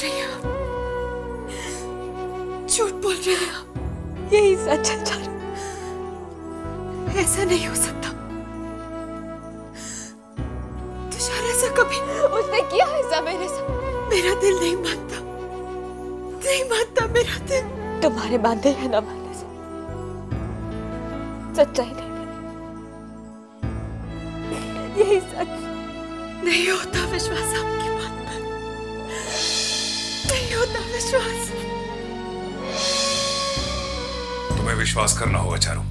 रही हो, झूठ बोल रही हो। यही सच है चारू, ऐसा नहीं हो सकता। तुषार ऐसा कभी, उसने किया ऐसा मेरे साथ। मेरा दिल नहीं मानता, नहीं मानता मेरा दिल। तुम्हारे मानने या ना मानने से सच्चाई नहीं बनी। यही सच। नहीं होता विश्वास आपकी बात पर, नहीं होता विश्वास। तुम्हें विश्वास करना होगा चारू।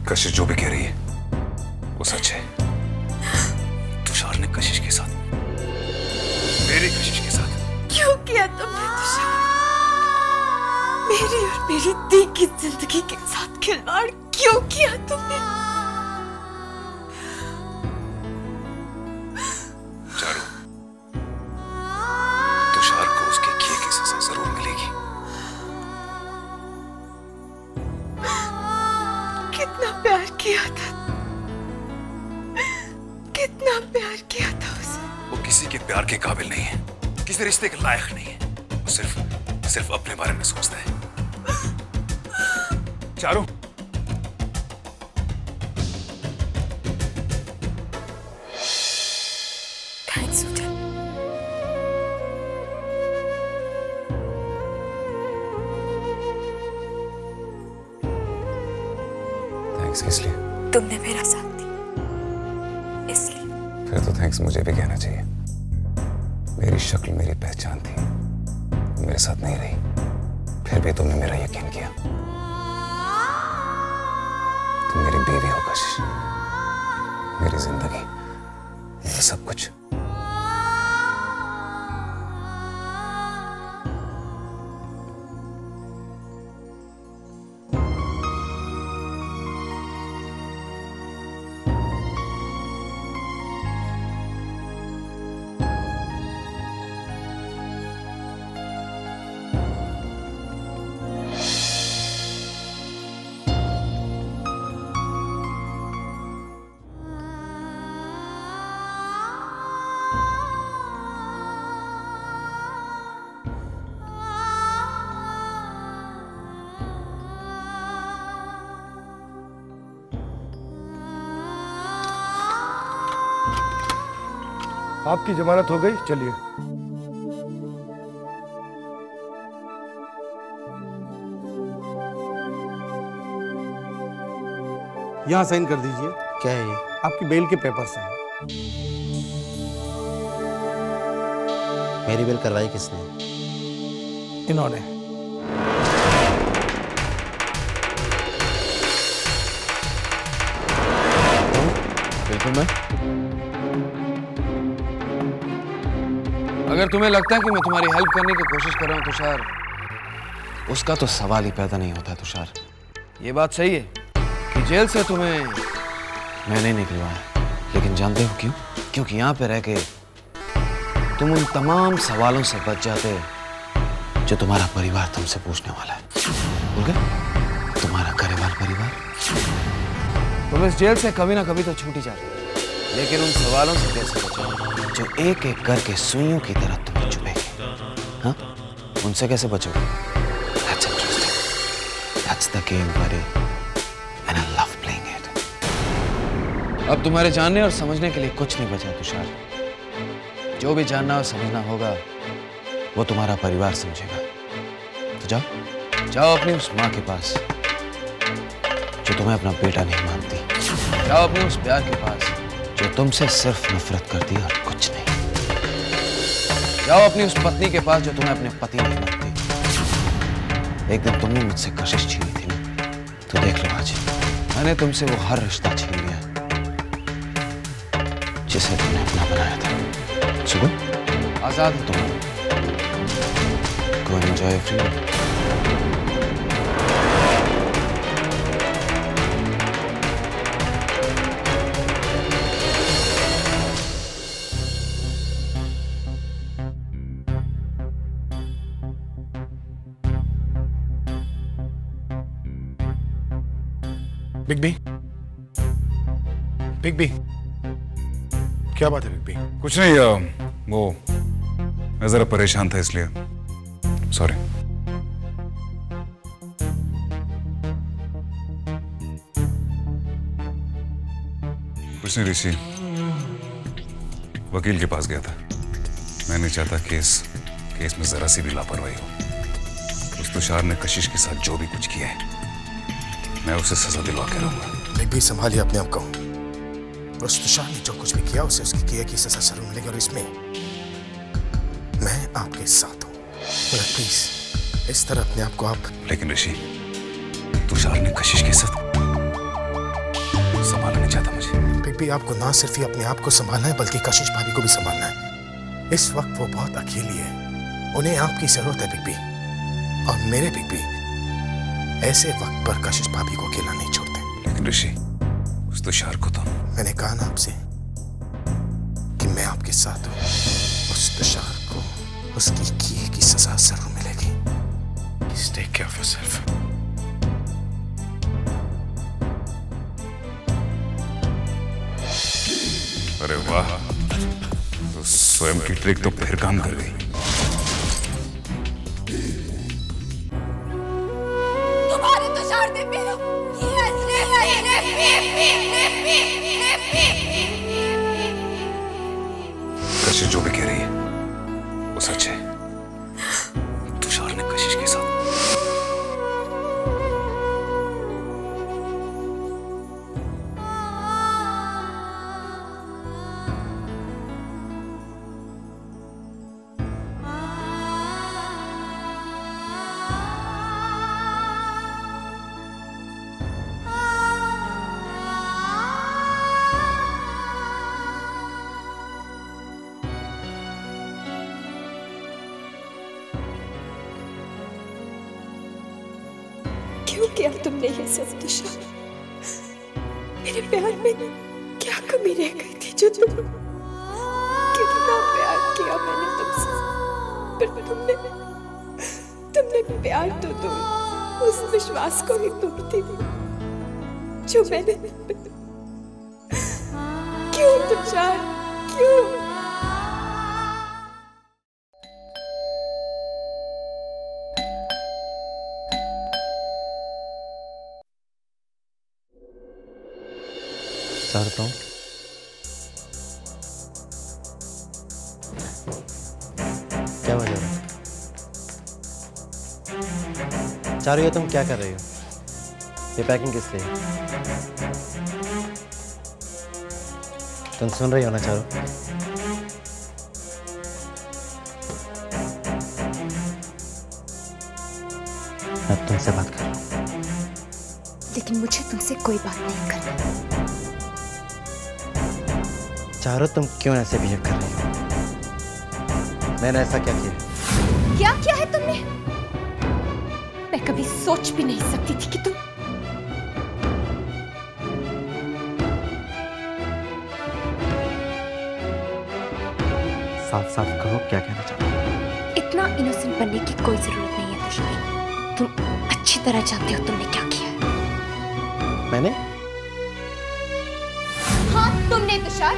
कशिश जो भी कह रही है वो सच है। तुषार ने कशिश के साथ, मेरी कशिश के साथ क्यों किया तुमने तुषार? मेरी और मेरी दी की जिंदगी के साथ खिलवाड़ क्यों किया तुमने? चारू, तुषार को उसके किए की सजा जरूर मिलेगी। कितना प्यार किया था, कितना प्यार किया था उसे। वो किसी के प्यार के काबिल नहीं है, किसी रिश्ते के लायक नहीं है। वो सिर्फ अपने बारे में सोचता है। चारू, थैंक्स सुजन। थैंक्स किस लिए? तुमने मेरा साथ दिया इसलिए। फिर तो थैंक्स मुझे भी कहना चाहिए। मेरी शक्ल, मेरी पहचान थी, मेरे साथ नहीं रही, फिर भी तुमने मेरा यकीन किया। तुम मेरी बीवी हो कशिश, मेरी जिंदगी, मेरा सब कुछ। आपकी जमानत हो गई, चलिए। यहाँ साइन कर दीजिए। क्या है ये? आपकी बेल के पेपर्स हैं। मेरी बेल करवाई किसने? इन्होंने। बिल्कुल मैं। अगर तुम्हें लगता है कि मैं तुम्हारी हेल्प करने की कोशिश कर रहा हूं तुषार, उसका तो सवाल ही पैदा नहीं होता तुषार। ये बात सही है कि जेल से तुम्हें मैंने निकलवाया, लेकिन जानते हो क्यों? क्योंकि यहाँ पे रह के तुम उन तमाम सवालों से बच जाते जो तुम्हारा परिवार तुमसे पूछने वाला है। भूल गए? तुम्हारा घरेवाल परिवार। तुम इस जेल से कभी ना कभी तो छूट ही जाते, लेकिन उन सवालों से कैसे बचोगे जो एक एक करके सुइयों की तरह तुम्हें चुभेंगे? हाँ, उनसे कैसे बचोगे? That's interesting. That's the game, buddy. And I love playing it. अब तुम्हारे जानने और समझने के लिए कुछ नहीं बचा तुषार। जो भी जानना और समझना होगा वो तुम्हारा परिवार समझेगा। तो जाओ, जाओ अपनी उस माँ के पास जो तुम्हें अपना बेटा नहीं मानती। जाओ अपने उस प्यार के पास जो तुमसे सिर्फ नफरत करती है और कुछ नहीं। जाओ अपनी उस पत्नी के पास जो तुम्हें अपने पति नहीं मानती। एक दिन तुमने मुझसे कशिश छीनी थी ना, तो देख लो आज मैंने तुमसे वो हर रिश्ता छीन लिया जिसे तुमने अपना बनाया था। सुनो, आजाद हो तुम। Go and enjoy your freedom. Big B, big B, क्या बात है बिग बी? कुछ नहीं, वो मैं जरा परेशान था इसलिए सॉरी। कुछ नहीं ऋषि, वकील के पास गया था। मैं नहीं चाहता केस में जरा सी भी लापरवाही हो। उस तुषार ने कशिश के साथ जो भी कुछ किया है, मैं उसे सजा दिलवा के रहूंगा। बिग बी, संभालिए अपने आप को। उस तुषार ने जो कुछ भी किया उसे उसकी किए की सजा जरूर मिलेगी, और इसमें मैं आपके साथ हूं। प्लीज इस तरह अपने आप को आप। लेकिन ऋषि, तुषार ने कशिश के साथ संभालना नहीं चाहता मुझे। बिग बी, आपको ना सिर्फ ही अपने आप को संभालना है बल्कि कशिश भाभी को भी संभालना है। इस वक्त वो बहुत अकेली है, उन्हें आपकी जरूरत है बिग बी। और मेरे बिग बी ऐसे वक्त पर कशिश भाभी को अकेला नहीं छोड़ते। लेकिन ऋषि, उस तुषार को तो मैंने कहा ना आपसे कि मैं आपके साथ हूं। उस तुषार को उसकी किए की सजा जरूर मिलेगी। Please take care of yourself. अरे वाह, तो स्वयं की ट्रिक तो फिर काम कर गई। तुम्हारे तुषार ने मेरा कशिश जो भी कह रही है वो सच है। तुषार ने कशिश के साथ क्यों किया तुमने ये सब तुषार? मेरे प्यार में क्या कमी रह गई थी जो कितना प्यार किया मैंने तुमसे, पर तुमने प्यार तो दो, उस विश्वास को ही तोड़ दी जो मैंने। क्यों तुषार, क्यों? चाहता हूँ क्या वजह है? चारू, ये तुम क्या कर रही हो? ये पैकिंग किस लिए? तुम सुन रही हो ना चारू? मैं तुमसे बात कर रहा हूँ। लेकिन मुझे तुमसे कोई बात नहीं करनी। चारू, तुम क्यों ऐसे बिहेव कर रही हो? मैंने ऐसा क्या किया? क्या किया है तुमने? मैं कभी सोच भी नहीं सकती थी कि तुम साफ साफ कहो, क्या कहना चाहते हो? इतना इनोसेंट बनने की कोई जरूरत नहीं है तुषार। तुम अच्छी तरह जानते हो तुमने क्या किया है। मैंने? हाँ, तुमने तुषार।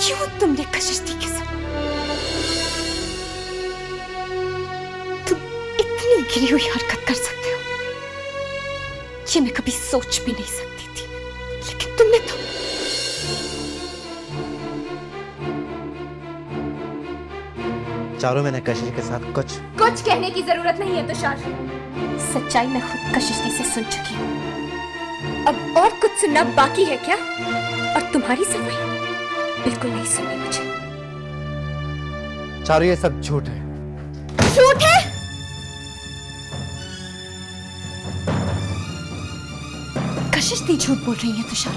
क्यों तुमने कशिश दी के साथ? तुम इतनी गिरी हुई हरकत कर सकते हो, ये मैं कभी सोच भी नहीं सकती थी। लेकिन तुमने तो चारू, मैंने कशिश के साथ कुछ कहने की जरूरत नहीं है तुषार। सच्चाई मैं खुद कशिश से सुन चुकी हूँ। अब और कुछ सुनना बाकी है क्या? और तुम्हारी सफाई बिल्कुल नहीं सुननी मुझे। चारू, ये सब झूठ है। झूठ है? कशिश भी झूठ बोल रही है तुषार।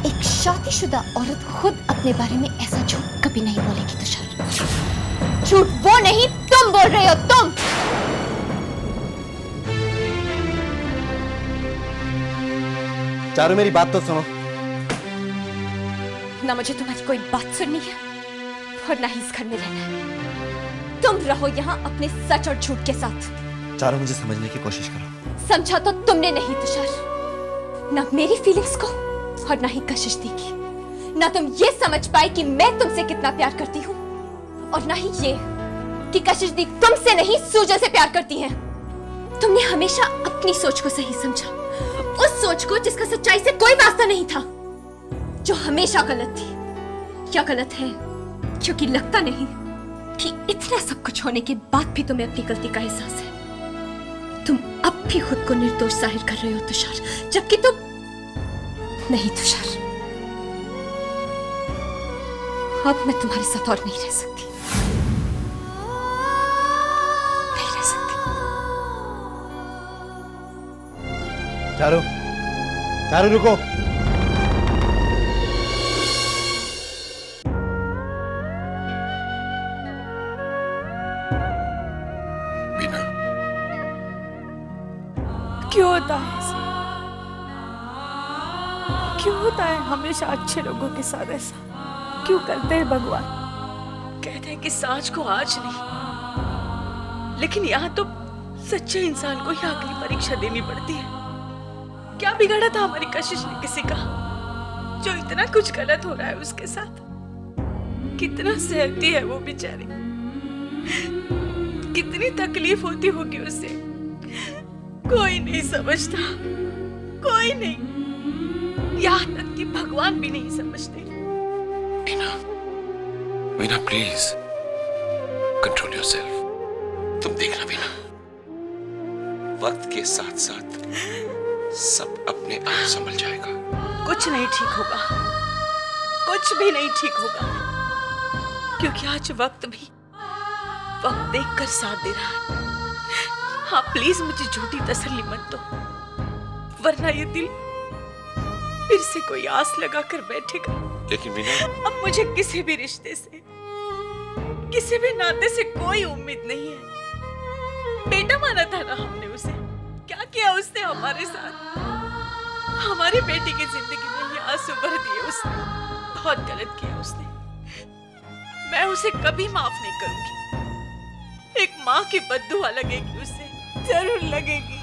एक शादीशुदा औरत खुद अपने बारे में ऐसा झूठ कभी नहीं बोलेगी तुषार। झूठ वो नहीं, तुम बोल रहे हो, तुम। चारू, मेरी बात तो सुनो। ना मुझे तुम्हारी कोई बात सुननी है और ना ही इस घर में रहना है। तुम रहो यहाँ अपने सच और झूठ के साथ। चारू, मुझे समझने की कोशिश करो। समझा तो तुमने नहीं तुषार, ना मेरी फीलिंग्स को और ना ही कशिश दी की। ना तुम ये समझ पाए कि मैं तुमसे कितना प्यार करती हूँ, और ना ही ये कि कशिश दी तुमसे नहीं सूजन से प्यार करती हैं। तुमने हमेशा अपनी सोच को सही समझा, उस सोच को जिसका सच्चाई से कोई वास्ता नहीं था, जो हमेशा गलत थी। क्या गलत है क्योंकि लगता नहीं कि इतना सब कुछ होने के बाद भी तुम्हें अपनी गलती का एहसास है। तुम अब भी खुद को निर्दोष जाहिर कर रहे हो तुषार, जबकि तुम नहीं। तुषार, अब मैं तुम्हारे साथ और नहीं रह सकती, नहीं रह सकती। चारू, चारू रुको। बीना, क्यों होता है ऐसा? क्यों होता है हमेशा अच्छे लोगों के साथ ऐसा? क्यों करते हैं भगवान? कहते हैं कि सांझ को आज नहीं, लेकिन यहाँ तो सच्चे इंसान को ही अगली परीक्षा देनी पड़ती है। क्या बिगाड़ा था हमारी कशिश ने किसी का, जो इतना कुछ गलत हो रहा है उसके साथ? कितना सहती है वो बेचारी, कितनी तकलीफ होती होगी उसे। कोई नहीं समझता, कोई नहीं, यहाँ तक कि भगवान भी नहीं समझते। बीना, बीना प्लीज कंट्रोल योरसेल्फ। तुम देखना बीना, वक्त के साथ साथ सब अपने आप संभल जाएगा। कुछ नहीं ठीक होगा, कुछ भी नहीं ठीक होगा, क्योंकि आज वक्त भी वक्त देखकर साथ दे रहा है। हाँ प्लीज मुझे झूठी तसल्ली मत दो, वरना ये दिल फिर से कोई आस लगा कर बैठेगा। लेकिन बीना, अब मुझे किसी भी रिश्ते से, किसी भी नाते से कोई उम्मीद नहीं है। बेटा माना था ना हमने उसे, क्या किया उसने हमारे साथ? हमारी बेटी की जिंदगी में ये आंसू भर दिए उसने। बहुत गलत किया उसने, मैं उसे कभी माफ नहीं करूंगी। एक माँ की बद्दुआ लगेगी उसे, जरूर लगेगी।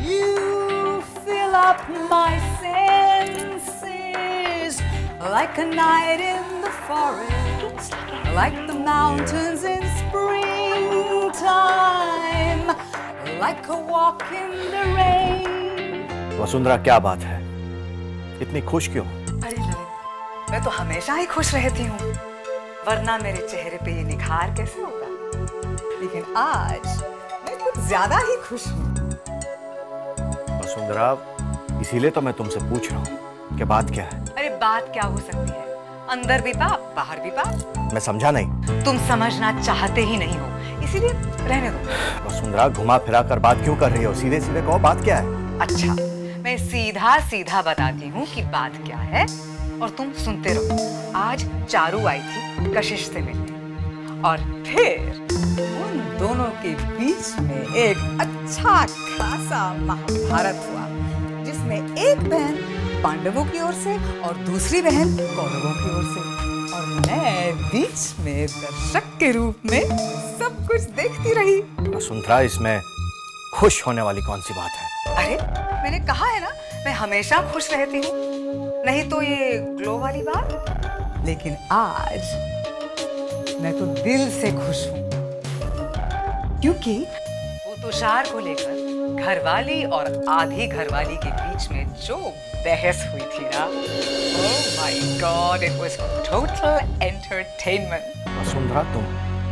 You fill up my senses like a night in the forest, like the mountains in springtime, like a walk in the rain. Vasundhara, क्या बात है? इतनी खुश क्यों? अरे ललित, मैं तो हमेशा ही खुश रहती हूँ, वरना मेरे चेहरे पे ये निखार कैसे होगा? लेकिन आज मैं कुछ ज्यादा ही खुश हूँ। वसुंधरा, इसीलिए तो मैं तुमसे पूछ रहा हूँ कि बात क्या है? अरे बात क्या हो सकती है? अंदर भी पाप, बाहर भी पाप। मैं समझा नहीं। तुम समझना चाहते ही नहीं हो, इसीलिए रहने दो। वसुंधरा, घुमा फिरा कर बात क्यों कर रही हो? सीधे सीधे कहो, बात क्या है? अच्छा, मैं सीधा सीधा बताती हूँ कि बात क्या है, और तुम सुनते रहो। आज चारू आई थी कशिश से मिलने, और फिर उन दोनों के बीच में एक अच्छा खासा महाभारत हुआ, जिसमें एक बहन पांडवों की ओर से और दूसरी बहन कौरवों की ओर से, और मैं बीच में दर्शक के रूप में सब कुछ देखती रही। वसुंधरा, इसमें खुश होने वाली कौन सी बात है? अरे मैंने कहा है ना, मैं हमेशा खुश रहती हूँ, नहीं तो ये ग्लो वाली बात। लेकिन आज मैं तो दिल से खुश हूँ, क्योंकि वो तुषार को लेकर घरवाली और आधी घरवाली के बीच में जो बहस हुई थी ना, oh my God, it was total entertainment. Vasundhara, तुम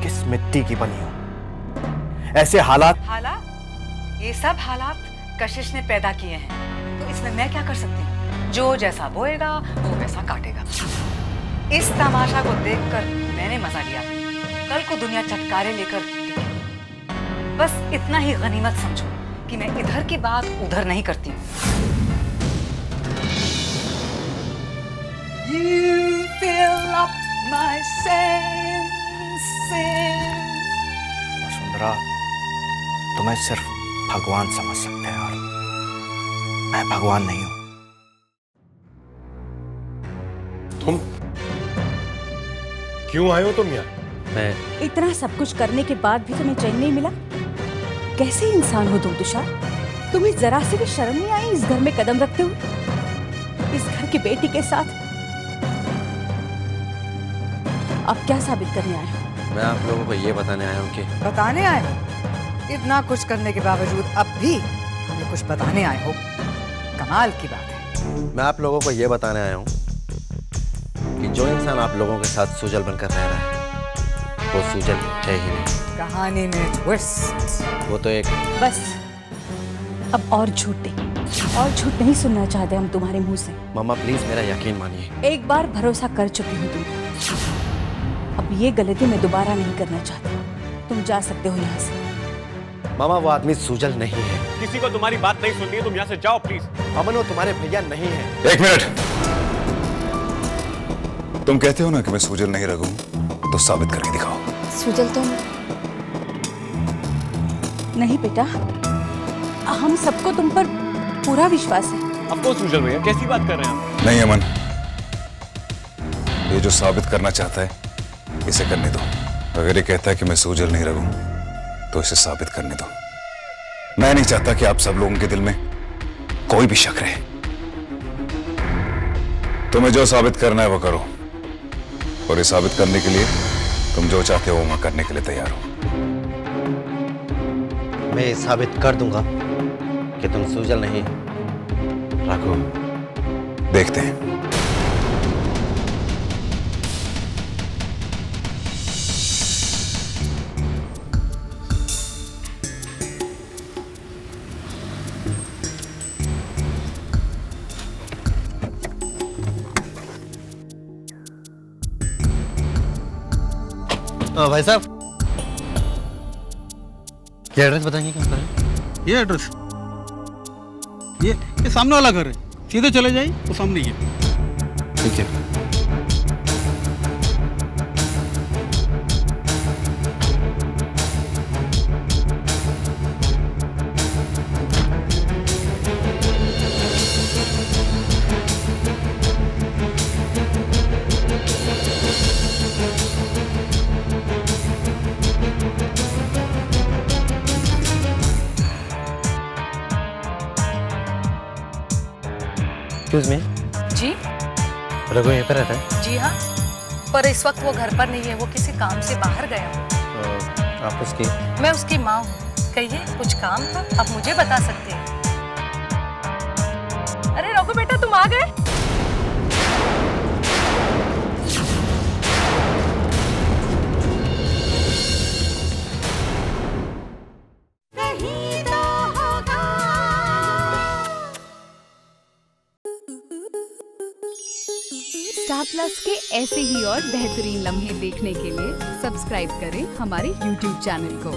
किस मिट्टी की बनी हो? ऐसे हालात ये सब हालात कशिश ने पैदा किए हैं, तो इसमें मैं क्या कर सकती हूँ? जो जैसा बोएगा वो वैसा काटेगा। इस तमाशा को देखकर मैंने मजा लिया, कल को दुनिया चटकारे लेकर टिकेगी। बस इतना ही गनीमत समझो कि मैं इधर की बात उधर नहीं करती हूँ। You fill up my senses. Vasundhara, तुम्हें सिर्फ भगवान समझ सकते हैं, और मैं भगवान नहीं हूं। क्यों आए हो तुम यहाँ? मैं इतना सब कुछ करने के बाद भी तुम्हें चैन नहीं मिला? कैसे इंसान हो तुम तुषार? तुम्हें जरा से भी शर्म नहीं आई इस घर में कदम रखते हुए, इस घर की बेटी के साथ? अब क्या साबित करने आए हो? मैं आप लोगों को ये बताने आया हूँ कि बताने आए हो? इतना कुछ करने के बावजूद अब भी हमें कुछ बताने आए हो? कमाल की बात है। मैं आप लोगों को ये बताने आया हूँ कि जो इंसान आप लोगों के साथ सुजल बनकर रह रहा है वो सुजल है ही नहीं। कहानी में ट्विस्ट। वो तो एक बस अब और झूठ नहीं सुनना चाहते हम तुम्हारे मुंह से। मामा प्लीज मेरा यकीन मानिए। एक बार भरोसा कर चुकी हूँ तुम, अब ये गलती मैं दोबारा नहीं करना चाहती। तुम जा सकते हो यहाँ से। मामा वो आदमी सुजल नहीं है। किसी को तुम्हारी बात नहीं सुननी है, तुम यहाँ से जाओ प्लीज। अमन वो तुम्हारे भैया नहीं है। एक मिनट, तुम कहते हो ना कि मैं सुजल नहीं रघु, तो साबित करके दिखाओ। सुजल तुम नहीं बेटा, हम सबको तुम पर पूरा विश्वास है। अब कौन सुजल भैया, कैसी बात कर रहे हैं आप? नहीं अमन, ये जो साबित करना चाहता है इसे करने दो। अगर ये कहता है कि मैं सुजल नहीं रघु तो इसे साबित करने दो। मैं नहीं चाहता कि आप सब लोगों के दिल में कोई भी शक रहे। तुम्हें जो साबित करना है वो करो, और ये साबित करने के लिए तुम जो चाहते हो वो मैं करने के लिए तैयार हूं। मैं ये साबित कर दूंगा कि तुम सुजल नहीं रघु। देखते हैं। भाई साहब ये एड्रेस बताएंगे कहाँ पर है? ये एड्रेस ये सामने वाला घर है, सीधे चले जाइए तो सामने ही है। ठीक है। Excuse me. जी रघु यहीं पर रहता है? जी हाँ, पर इस वक्त वो घर पर नहीं है, वो किसी काम से बाहर गया। आप उसकी? मैं उसकी माँ हूँ। कहिए, कुछ काम था? आप मुझे बता सकते हैं। अरे रघु बेटा, तुम आ गए? स्टार प्लस के ऐसे ही और बेहतरीन लम्हे देखने के लिए सब्सक्राइब करें हमारे YouTube चैनल को।